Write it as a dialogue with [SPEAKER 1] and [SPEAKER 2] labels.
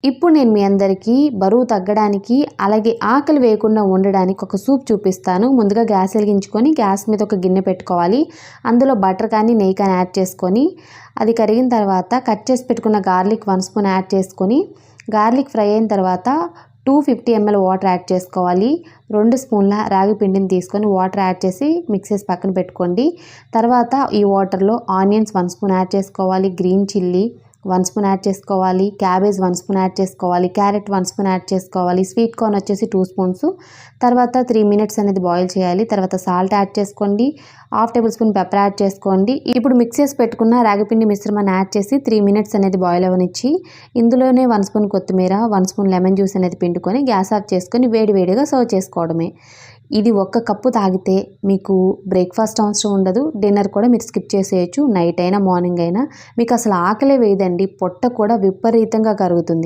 [SPEAKER 1] ఇప్పుడు నేను మీ అందరికీ బరువు తగ్గడానికి అలాగే ఆకలి వేయకుండా ఉండడానికి ఒక సూప్ చూపిస్తాను. ముందుగా గ్యాస్ వెలిగించుకొని గ్యాస్ మీద ఒక గిన్నె పెట్టుకోవాలి. అందులో బటర్ కానీ నెయ్యి కానీ యాడ్ చేసుకొని అది కరిగిన తర్వాత కట్ చేసి పెట్టుకున్న గార్లిక్ 1 స్పూన్ యాడ్ చేసుకొని గార్లిక్ ఫ్రై అయిన తర్వాత 250 ml వాటర్ యాడ్ చేసుకోవాలి. 2 స్పూన్ల రాగి పిండిని తీసుకొని వాటర్ యాడ్ చేసి మిక్స్ చేసి పక్కన పెట్టుకోండి. తర్వాత ఈ వాటర్లో ఆనియన్స్ 1 స్పూన్ యాడ్ చేసుకోవాలి, గ్రీన్ చిల్లీ 1 స్పూన్ యాడ్ చేసుకోవాలి, క్యాబేజ్ 1 స్పూన్ యాడ్ చేసుకోవాలి, క్యారెట్ 1 స్పూన్ యాడ్ చేసుకోవాలి, స్వీట్ కార్న్ వచ్చేసి 2 స్పూన్స్. తర్వాత 3 మినిట్స్ అనేది బాయిల్ చేయాలి. తర్వాత సాల్ట్ యాడ్ చేసుకోండి, 1/2 టేబుల్ స్పూన్ పెప్పర్ యాడ్ చేసుకోండి. ఇప్పుడు మిక్స్ చేసి పెట్టుకున్న రాగిపిండి మిశ్రమాన్ని యాడ్ చేసి 3 మినిట్స్ అనేది బాయిల్ అవ్వనిచ్చి ఇందులోనే 1 స్పూన్ కొత్తిమీర, 1 స్పూన్ లెమన్ జ్యూస్ అనేది పిండుకొని గ్యాస్ ఆఫ్ చేసుకొని వేడివేడిగా సర్వ్ చేసుకోవడమే. ఇది 1 కప్పు తాగితే మీకు బ్రేక్ఫాస్ట్ అవసరం ఉండదు, డిన్నర్ కూడా మీరు స్కిప్ చేసేయచ్చు. నైట్ అయినా మార్నింగ్ అయినా మీకు అసలు ఆకలే వేయదండి, పొట్ట కూడా విపరీతంగా కరుగుతుంది.